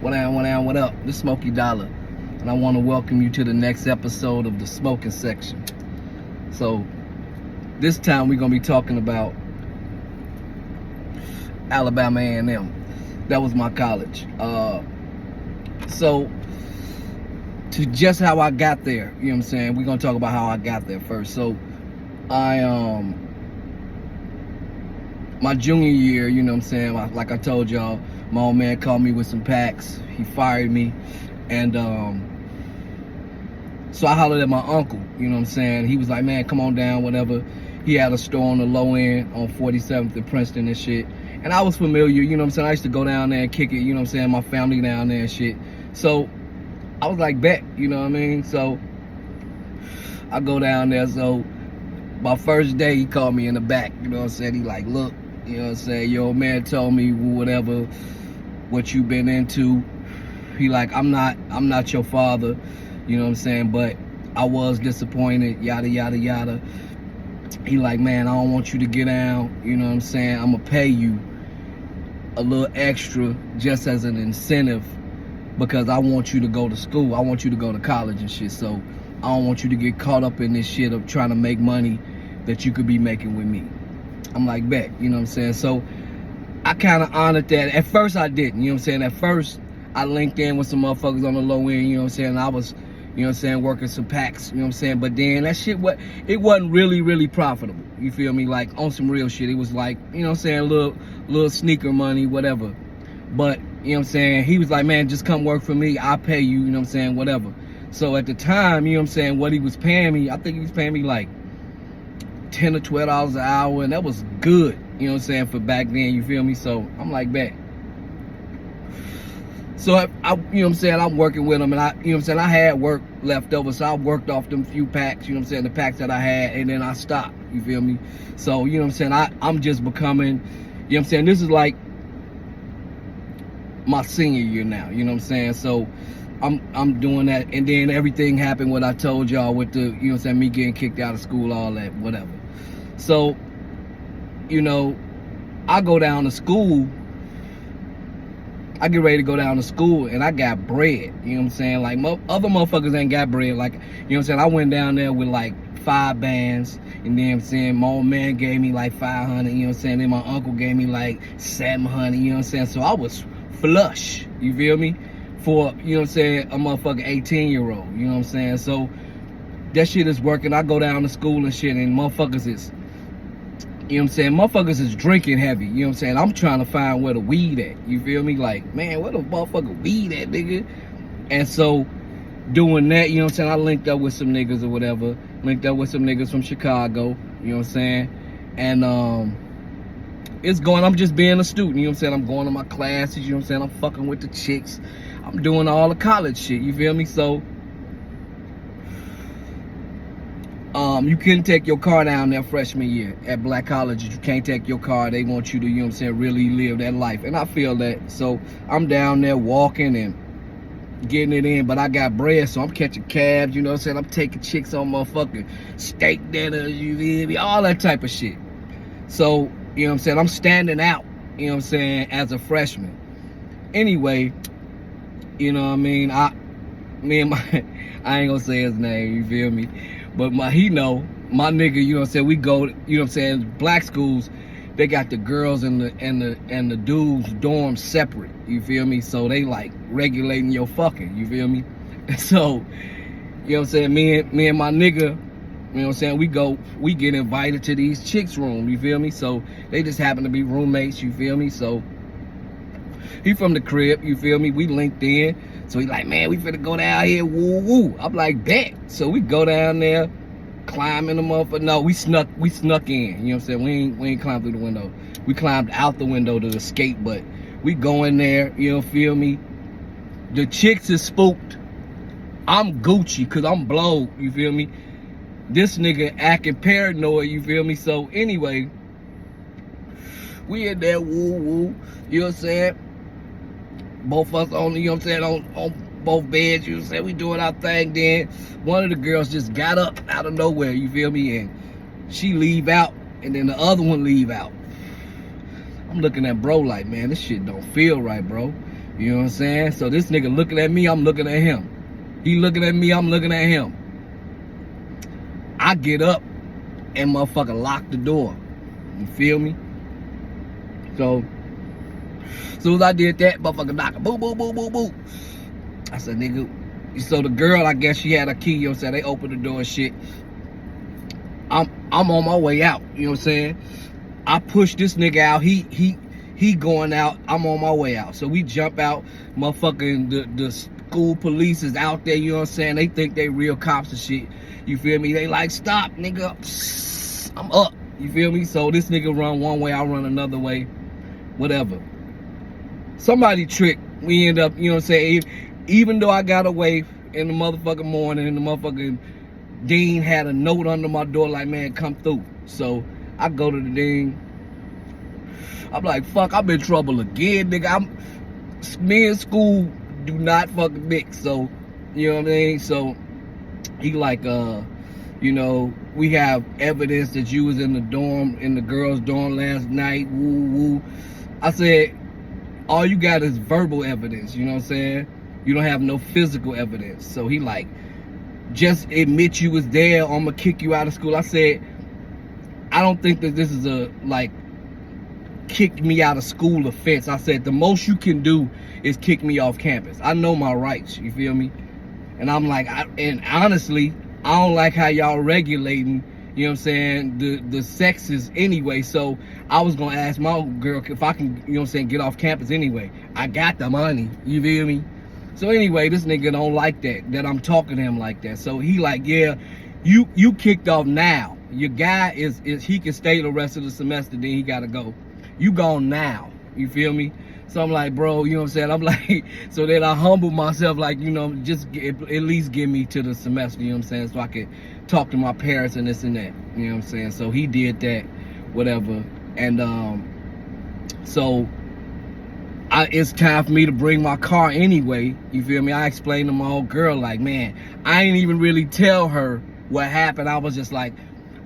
What up? This is Smokey Dollar, and I want to welcome you to the next episode of the Smoking Section. So, this time we're gonna be talking about Alabama A&M. That was my college. So, to just how I got there, you know what I'm saying? We're gonna talk about how I got there first. So, my junior year, you know what I'm saying, like I told y'all, my old man called me with some packs. He fired me, and so I hollered at my uncle, you know what I'm saying. He was like, man, come on down, whatever. He had a store on the low end on 47th in Princeton and shit. And I was familiar, you know what I'm saying. I used to go down there and kick it, you know what I'm saying, my family down there and shit. So I was like, bet, you know what I mean. So I go down there. So my first day, he called me in the back, you know what I'm saying. He like, look, you know what I'm saying, your old man told me whatever, what you been into. He like, I'm not your father, you know what I'm saying, but I was disappointed, yada, yada, yada. He like, man, I don't want you to get down, you know what I'm saying. I'm gonna pay you a little extra just as an incentive because I want you to go to school. I want you to go to college and shit. So I don't want you to get caught up in this shit of trying to make money that you could be making with me. I'm like, bet, you know what I'm saying. So I kind of honored that. At first I didn't, you know what I'm saying. At first I linked in with some motherfuckers on the low end, you know what I'm saying. I was, you know what I'm saying, working some packs, you know what I'm saying. But then that shit, it wasn't really profitable. You feel me? Like on some real shit. It was like, you know what I'm saying, little sneaker money, whatever. But, you know what I'm saying, he was like, man, just come work for me. I'll pay you, you know what I'm saying, whatever. So at the time, you know what I'm saying, what he was paying me, I think he was paying me like $10 or $12 an hour, and that was good, you know what I'm saying, for back then, you feel me? So I'm like, bet. So I you know what I'm saying, I'm working with him, and I, you know what I'm saying, I had work left over, so I worked off them few packs, you know what I'm saying, the packs that I had, and then I stopped, you feel me? So, you know what I'm saying, I'm just becoming, you know what I'm saying, this is like my senior year now, you know what I'm saying? So I'm doing that, and then everything happened what I told y'all with the, you know what I'm saying, me getting kicked out of school, all that, whatever. So, you know, I go down to school, I get ready to go down to school, and I got bread, you know what I'm saying? Like, other motherfuckers ain't got bread. Like, you know what I'm saying? I went down there with like 5 bands, and then, you know what I'm saying, my old man gave me like 500, you know what I'm saying? Then my uncle gave me like 700, you know what I'm saying? So I was flush, you feel me? For, you know what I'm saying, a motherfucking 18-year-old, you know what I'm saying? So that shit is working. I go down to school and shit, and motherfuckers is, you know what I'm saying, motherfuckers is drinking heavy, you know what I'm saying? I'm trying to find where the weed at, you feel me? Like, man, where the motherfucking weed at, nigga? And so, doing that, you know what I'm saying, I linked up with some niggas or whatever, linked up with some niggas from Chicago, you know what I'm saying? And, it's going, I'm just being a student, you know what I'm saying? I'm going to my classes, you know what I'm saying? I'm fucking with the chicks. I'm doing all the college shit, you feel me? So, you couldn't take your car down there freshman year at black colleges. You can't take your car. They want you to, you know what I'm saying, really live that life. And I feel that. So I'm down there walking and getting it in, but I got bread, so I'm catching cabs, you know what I'm saying? I'm taking chicks on motherfucking steak dinners, you feel me? All that type of shit. So, you know what I'm saying, I'm standing out, you know what I'm saying, as a freshman. Anyway, you know what I mean? I ain't gonna say his name, you feel me? But he know, my nigga, you know what I'm saying, we go, you know what I'm saying, black schools, they got the girls and the dudes dorms separate, you feel me? So they like regulating your fucking, you feel me? So, you know what I'm saying, me and my nigga, you know what I'm saying, we get invited to these chicks' room, you feel me? So they just happen to be roommates, you feel me? So he from the crib, you feel me? We linked in. So he like, man, we finna go down here, woo woo. I'm like, bet. So we go down there, climb in the motherfucker. No, we snuck in. You know what I'm saying? We ain't climbed through the window. We climbed out the window to escape, but we go in there, you know, feel me? The chicks is spooked. I'm Gucci, cause I'm blowed, you feel me? This nigga acting paranoid, you feel me? So anyway, we in there, woo woo, you know what I'm saying? Both of us on, you know what I'm saying, on both beds, you know what I'm saying, we doing our thing. Then one of the girls just got up out of nowhere, you feel me, and she leave out, and then the other one leave out. I'm looking at bro like, man, this shit don't feel right, bro. You know what I'm saying? So this nigga looking at me, I'm looking at him. He looking at me, I'm looking at him. I get up and motherfucker lock the door. You feel me? So, as soon as I did that, motherfucker knock, boo, boo, boo, boo, boo. I said, nigga. So the girl, I guess she had a key, you know what I'm saying? They opened the door and shit. I'm on my way out, you know what I'm saying? I push this nigga out, he going out, I'm on my way out. So we jump out, motherfucking the school police is out there, you know what I'm saying? They think they real cops and shit. You feel me? They like, stop, nigga. I'm up. You feel me? So this nigga run one way, I run another way. Whatever. Somebody tricked. We end up, you know what I'm saying? Even though I got away in the motherfucking morning, and the motherfucking dean had a note under my door like, man, come through. So I go to the dean. I'm like, fuck, I'm in trouble again, nigga. Me and school do not fucking mix. So, you know what I mean? So he like, you know, we have evidence that you was in the dorm, in the girls' dorm last night. Woo woo. I said, all you got is verbal evidence. You know what I'm saying? You don't have no physical evidence. So he like, just admit you was there, or I'm gonna kick you out of school. I said, I don't think that this is a like kick me out of school offense. I said, the most you can do is kick me off campus. I know my rights. You feel me? And I'm like, and honestly, I don't like how y'all regulating, you know what I'm saying, the sexes anyway. So I was gonna ask my girl if I can, you know what I'm saying, get off campus anyway. I got the money, you feel me? So anyway, this nigga don't like that I'm talking to him like that. So he like, yeah, you kicked off now. Your guy is he can stay the rest of the semester, then he gotta go. You gone now, you feel me? So I'm like, bro, you know what I'm saying? I'm like, so then I humble myself, like, you know, just at least give me to the semester, you know what I'm saying? So I could talk to my parents and this and that, you know what I'm saying? So he did that, whatever. And so it's time for me to bring my car anyway, you feel me? I explained to my old girl, like, man, I ain't even really tell her what happened. I was just like,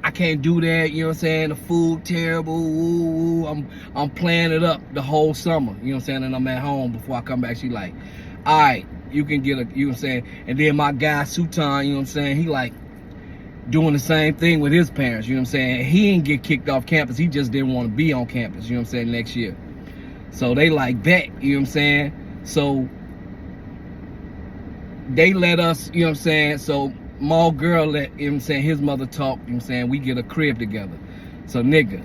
I can't do that, you know what I'm saying? The food terrible, ooh, I'm playing it up the whole summer, you know what I'm saying? And I'm at home before I come back. She like, all right, you can get a, you know what I'm saying? And then my guy, Sutan, you know what I'm saying? He like doing the same thing with his parents, you know what I'm saying? He didn't get kicked off campus. He just didn't want to be on campus, you know what I'm saying, next year. So they like bet, you know what I'm saying? So they let us, you know what I'm saying? So my girl let, you know what I'm saying, his mother talk, you know what I'm saying, we get a crib together. So nigga,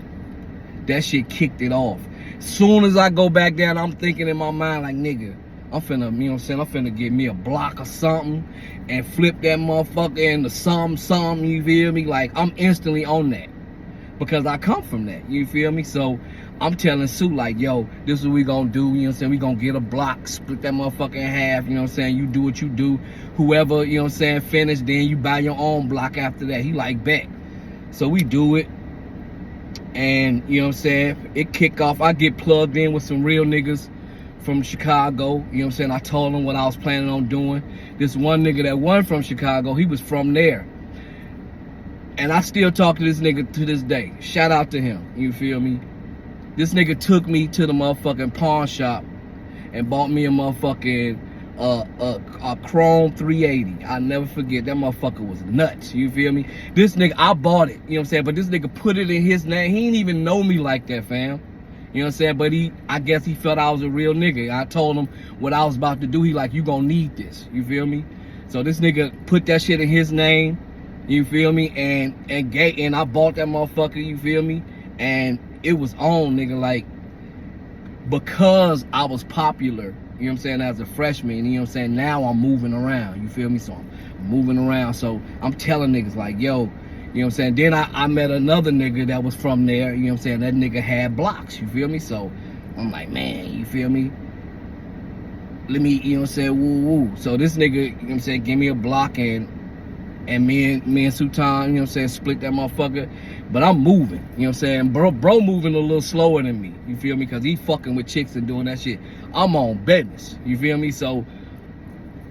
that shit kicked it off. Soon as I go back down, I'm thinking in my mind like, nigga, I'm finna, you know what I'm saying, I'm finna get me a block or something and flip that motherfucker into something, you feel me? Like, I'm instantly on that because I come from that, you feel me? So I'm telling Sue like, yo, this is what we gonna do, you know what I'm saying? We gonna get a block, split that motherfucker in half, you know what I'm saying? You do what you do. Whoever, you know what I'm saying, finish, then you buy your own block after that. He like, bet. So we do it. And, you know what I'm saying, it kick off. I get plugged in with some real niggas from Chicago, you know what I'm saying? I told them what I was planning on doing. This one nigga that won from Chicago, he was from there. And I still talk to this nigga to this day. Shout out to him, you feel me? This nigga took me to the motherfucking pawn shop and bought me a motherfucking a Chrome 380. I'll never forget. That motherfucker was nuts. You feel me? This nigga, I bought it. You know what I'm saying? But this nigga put it in his name. He didn't even know me like that, fam. You know what I'm saying? But I guess he felt I was a real nigga. I told him what I was about to do. He like, you gonna need this. You feel me? So this nigga put that shit in his name. You feel me? And I bought that motherfucker. You feel me? And it was on, nigga, like, because I was popular, you know what I'm saying, as a freshman, you know what I'm saying, now I'm moving around, you feel me? So I'm moving around, so I'm telling niggas like, yo, you know what I'm saying, then I met another nigga that was from there, you know what I'm saying, that nigga had blocks, you feel me? So I'm like, man, you feel me? Let me, you know what I'm saying, woo woo. So this nigga, you know what I'm saying, give me a block, and me and Sutan, you know what I'm saying, split that motherfucker. But I'm moving, you know what I'm saying? Bro moving a little slower than me, you feel me? Because he fucking with chicks and doing that shit. I'm on business, you feel me? So,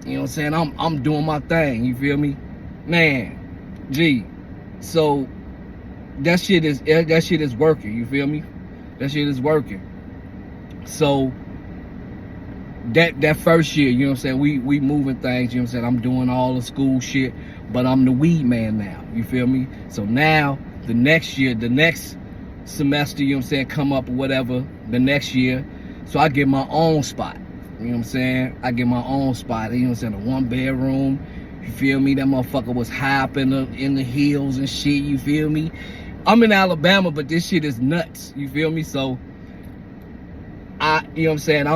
you know what I'm saying, I'm doing my thing, you feel me? Man, gee, so that shit is working, you feel me? That shit is working. So that first year, you know what I'm saying, we moving things, you know what I'm saying, I'm doing all the school shit, but I'm the weed man now, you feel me? So now, the next year, the next semester, you know what I'm saying, come up or whatever, the next year, so I get my own spot, you know what I'm saying? I get my own spot, you know what I'm saying, a 1-bedroom, you feel me? That motherfucker was high up in the hills and shit, you feel me? I'm in Alabama, but this shit is nuts, you feel me? So, you know what I'm saying,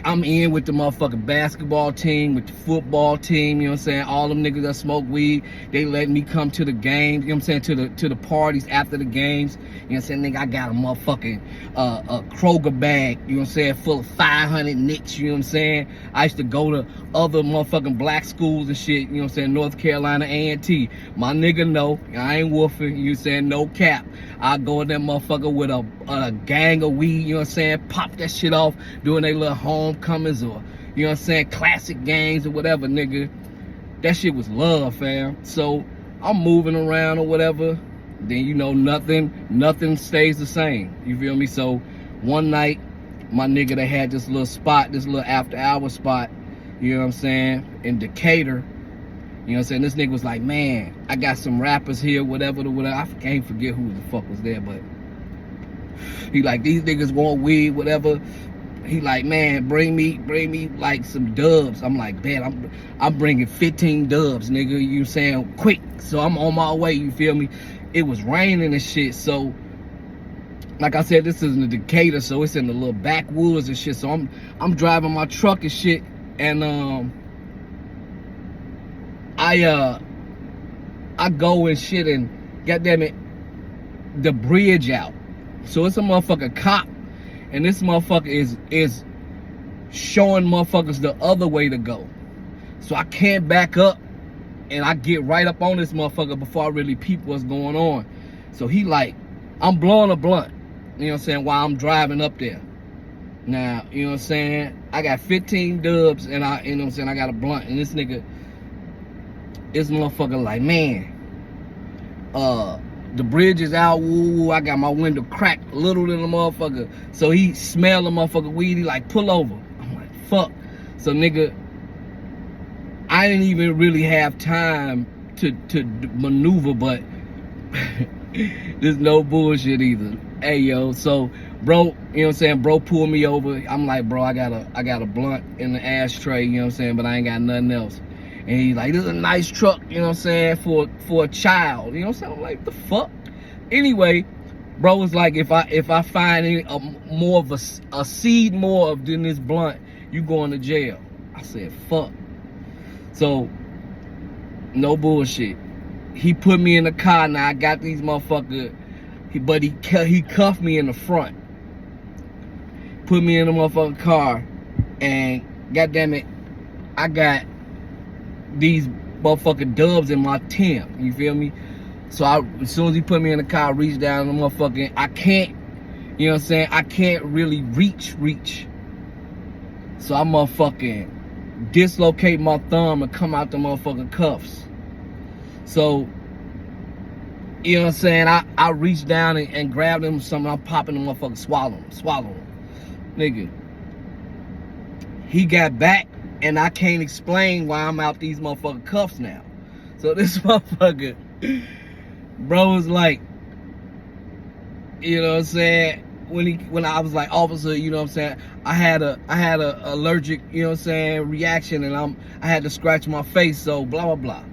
I'm in with the motherfucking basketball team, with the football team, you know what I'm saying, all them niggas that smoke weed, they let me come to the games, you know what I'm saying, to the parties after the games, you know what I'm saying, nigga, I got a motherfucking a Kroger bag, you know what I'm saying, full of 500 nicks, you know what I'm saying. I used to go to other motherfucking black schools and shit, you know what I'm saying, North Carolina A&T. My nigga know, I ain't woofing, you know what I'm saying, no cap. I go in that motherfucker with a gang of weed, you know what I'm saying, pop that shit off, doing they little homecomings or, you know what I'm saying, classic games or whatever, nigga. That shit was love, fam. So I'm moving around or whatever, then you know nothing stays the same, you feel me? So one night, my nigga, they had this little spot, this little after hour spot, you know what I'm saying, in Decatur. You know what I'm saying? This nigga was like, man, I got some rappers here, whatever. I can't forget who the fuck was there, but he like, these niggas want weed, whatever. He like, man, bring me like some dubs. I'm like, man, I'm bringing 15 dubs, nigga. You know what I'm saying? Quick. So I'm on my way, you feel me? It was raining and shit, so like I said, this is in the Decatur, so it's in the little backwoods and shit. So I'm driving my truck and shit, and I go and shit, and goddamn it, the bridge out. So it's a motherfucking cop, and this motherfucker is showing motherfuckers the other way to go. So I can't back up, and I get right up on this motherfucker before I really peep what's going on. So he like, I'm blowing a blunt, you know what I'm saying, while I'm driving up there. Now, you know what I'm saying, I got 15 dubs, and you know what I'm saying, I got a blunt, and this motherfucker like, man, the bridge is out, woo, I got my window cracked, little than a motherfucker. So he smell the motherfucker weed, he like, pull over. I'm like, fuck. So nigga, I didn't even really have time to maneuver, but there's no bullshit either. Hey yo, so bro, you know what I'm saying, bro pulled me over. I'm like, bro, I got a blunt in the ashtray, you know what I'm saying, but I ain't got nothing else. And he's like, this is a nice truck, you know what I'm saying, for a child. You know what I'm saying? I'm like, the fuck? Anyway, bro was like, if I find any more of a seed more of than this blunt, you going to jail. I said, fuck. So, no bullshit. He put me in the car. Now I got these motherfuckers, but he cuffed me in the front. Put me in the motherfucking car, and goddamn it, I got these motherfucking dubs in my tent, you feel me? So as soon as he put me in the car, I reached down the motherfucking, I can't, you know what I'm saying, I can't really reach. So I motherfucking dislocate my thumb and come out the motherfucking cuffs. So, you know what I'm saying, I reached down and grabbed him something, I'm popping the motherfucker, swallow him. Nigga, he got back, and I can't explain why I'm out these motherfucking cuffs now. So this motherfucker, bro, was like, you know what I'm saying, when I was like, officer, you know what I'm saying, I had a allergic, you know what I'm saying, reaction, and I had to scratch my face, so blah blah blah.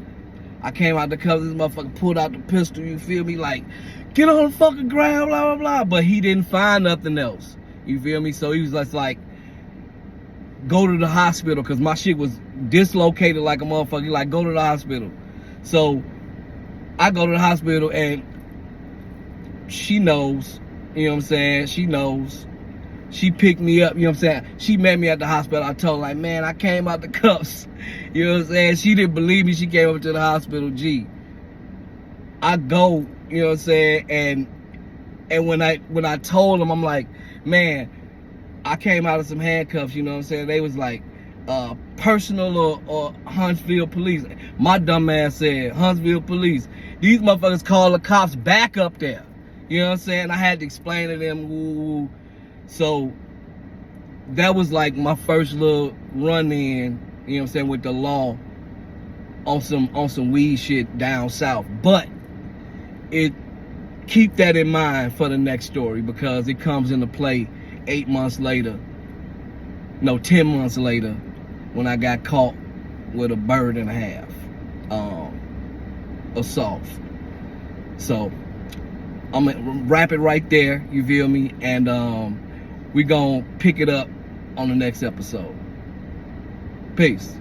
I came out the cuffs, this motherfucker pulled out the pistol, you feel me, like, get on the fucking ground, blah blah blah. But he didn't find nothing else, you feel me? So he was just like, go to the hospital, because my shit was dislocated like a motherfucker. He like, go to the hospital. So I go to the hospital, and she knows, you know what I'm saying, she knows. She picked me up, you know what I'm saying. She met me at the hospital. I told her, like, man, I came out the cuffs. You know what I'm saying? She didn't believe me. She came up to the hospital. G. I go, you know what I'm saying, and when I told them, I'm like, man, I came out of some handcuffs, you know what I'm saying? They was like, personal or Huntsville police. My dumb ass said, Huntsville police. These motherfuckers call the cops back up there. You know what I'm saying? I had to explain to them, ooh. So that was like my first little run in, you know what I'm saying, with the law on some weed shit down south. But it keep that in mind for the next story, because it comes into play 8 months later. No, 10 months later, when I got caught with a bird and a half assault. So I'm gonna wrap it right there, you feel me? And we gonna pick it up on the next episode. Peace.